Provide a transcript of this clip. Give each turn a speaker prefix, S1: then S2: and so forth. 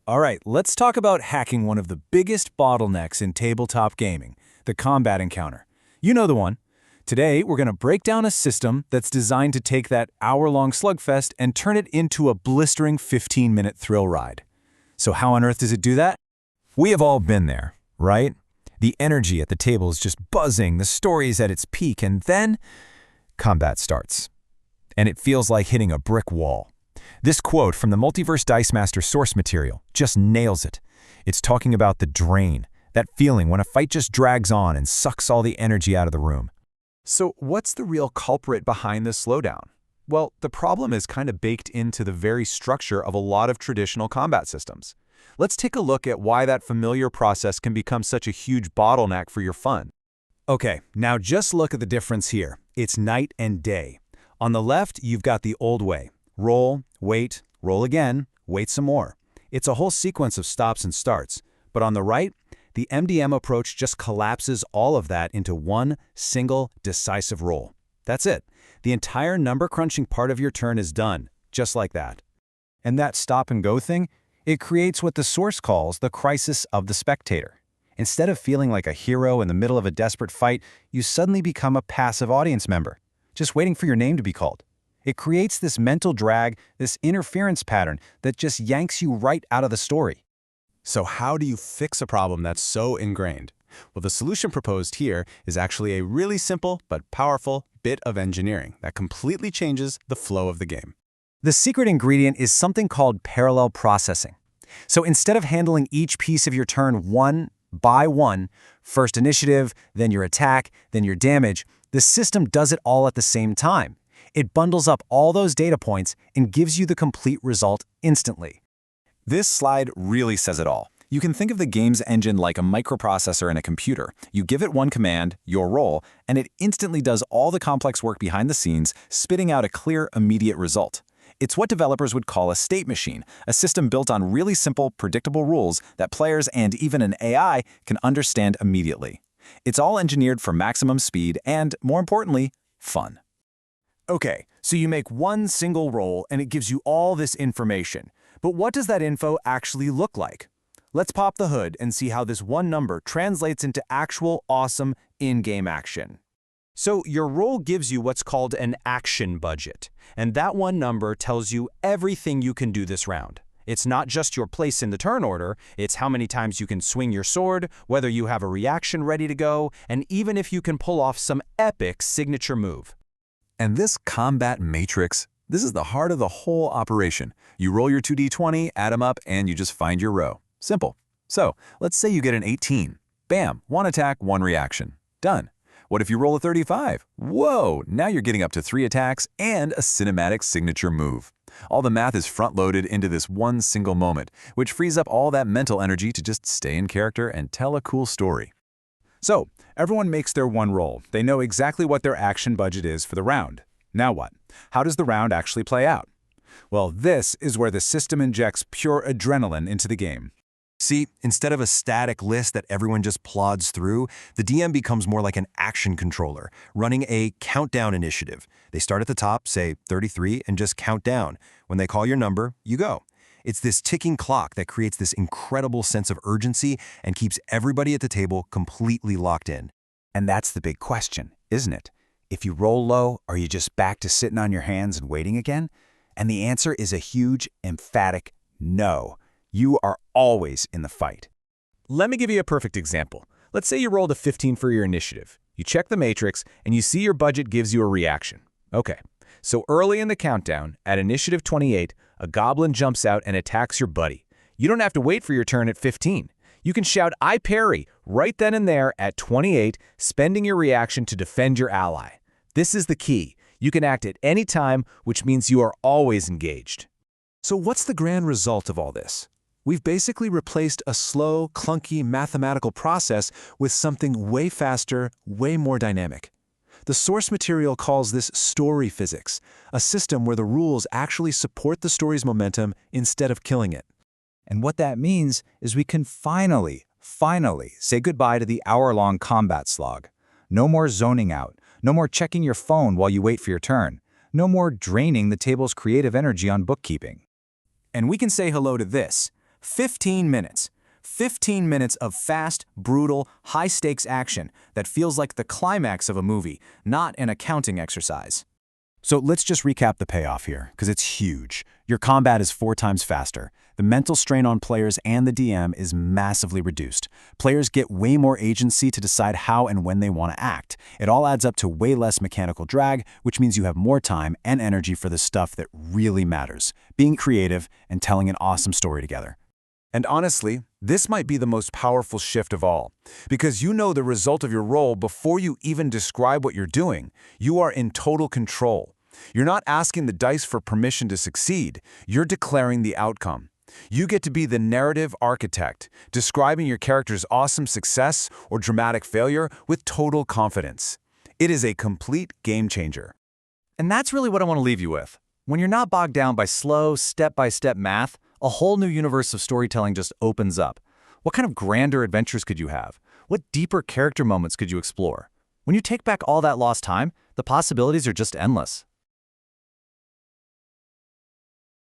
S1: All right, let's talk about hacking one of the biggest bottlenecks in tabletop gaming, the combat encounter. You know the one. Today, we're going to break down a system that's designed to take that hour-long slugfest and turn it into a blistering 15-minute thrill ride. So how on earth does it do that?
S2: We have all been there, right? The energy at the table is just buzzing, the story is at its peak, and then combat starts. And it feels like hitting a brick wall. This quote from the Multiverse Dice Master source material just nails it. It's talking about the drain, that feeling when a fight just drags on and sucks all the energy out of the room.
S1: So what's the real culprit behind this slowdown? Well, the problem is kind of baked into the very structure of a lot of traditional combat systems. Let's take a look at why that familiar process can become such a huge bottleneck for your fun. Okay, now just look at the difference here. It's night and day. On the left, you've got the old way. Roll, wait, roll again, wait some more. It's a whole sequence of stops and starts. But on the right, the MDM approach just collapses all of that into one single decisive roll. That's it. The entire number crunching part of your turn is done, just like that. And that stop and go thing, it creates what the source calls the crisis of the spectator. Instead of feeling like a hero in the middle of a desperate fight, you suddenly become a passive audience member, just waiting for your name to be called. It creates this mental drag, this interference pattern that just yanks you right out of the story. So how do you fix a problem that's so ingrained? Well, the solution proposed here is actually a really simple but powerful bit of engineering that completely changes the flow of the game. The secret ingredient is something called parallel processing. So instead of handling each piece of your turn one by one, first initiative, then your attack, then your damage, the system does it all at the same time. It bundles up all those data points and gives you the complete result instantly. This slide really says it all. You can think of the game's engine like a microprocessor in a computer. You give it one command, your roll, and it instantly does all the complex work behind the scenes, spitting out a clear, immediate result. It's what developers would call a state machine, a system built on really simple, predictable rules that players and even an AI can understand immediately. It's all engineered for maximum speed and, more importantly, fun. Okay, so you make one single roll and it gives you all this information. But what does that info actually look like? Let's pop the hood and see how this one number translates into actual awesome in-game action. So your roll gives you what's called an action budget, and that one number tells you everything you can do this round. It's not just your place in the turn order, it's how many times you can swing your sword, whether you have a reaction ready to go, and even if you can pull off some epic signature move.
S2: And this combat matrix, this is the heart of the whole operation. You roll your 2d20, add them up, and you just find your row. Simple. So, let's say you get an 18. Bam, one attack, one reaction. Done. What if you roll a 35? Whoa, now you're getting up to 3 attacks and a cinematic signature move. All the math is front-loaded into this one single moment, which frees up all that mental energy to just stay in character and tell a cool story. So, everyone makes their one roll. They know exactly what their action budget is for the round. Now what? How does the round actually play out? Well, this is where the system injects pure adrenaline into the game. See, instead of a static list that everyone just plods through, the DM becomes more like an action controller, running a countdown initiative. They start at the top, say 33, and just count down. When they call your number, you go. It's this ticking clock that creates this incredible sense of urgency and keeps everybody at the table completely locked in. And that's the big question, isn't it? If you roll low, are you just back to sitting on your hands and waiting again? And the answer is a huge, emphatic no. You are always in the fight. Let me give you a perfect example. Let's say you rolled a 15 for your initiative. You check the matrix, and you see your budget gives you a reaction. Okay, so early in the countdown, at initiative 28, a goblin jumps out and attacks your buddy. You don't have to wait for your turn at 15. You can shout, "I parry," right then and there at 28, spending your reaction to defend your ally. This is the key. You can act at any time, which means you are always engaged. So what's the grand result of all this? We've basically replaced a slow, clunky mathematical process with something way faster, way more dynamic. The source material calls this story physics, a system where the rules actually support the story's momentum instead of killing it. And what that means is we can finally say goodbye to the hour-long combat slog. No more zoning out, no more checking your phone while you wait for your turn, no more draining the table's creative energy on bookkeeping. And we can say hello to this,
S3: 15 minutes. 15 minutes of fast, brutal, high-stakes action that feels like the climax of a movie, not an accounting exercise.
S2: So let's just recap the payoff here, because it's huge. Your combat is 4 times faster. The mental strain on players and the DM is massively reduced. Players get way more agency to decide how and when they want to act. It all adds up to way less mechanical drag, which means you have more time and energy for the stuff that really matters, being creative and telling an awesome story together.
S1: And honestly, this might be the most powerful shift of all, because you know the result of your role before you even describe what you're doing. You are in total control. You're not asking the dice for permission to succeed, you're declaring the outcome. You get to be the narrative architect, describing your character's awesome success or dramatic failure with total confidence. It is a complete game changer.
S3: And that's really what I want to leave you with. When you're not bogged down by slow, step-by-step math, a whole new universe of storytelling just opens up. What kind of grander adventures could you have? What deeper character moments could you explore? When you take back all that lost time, the possibilities are just endless.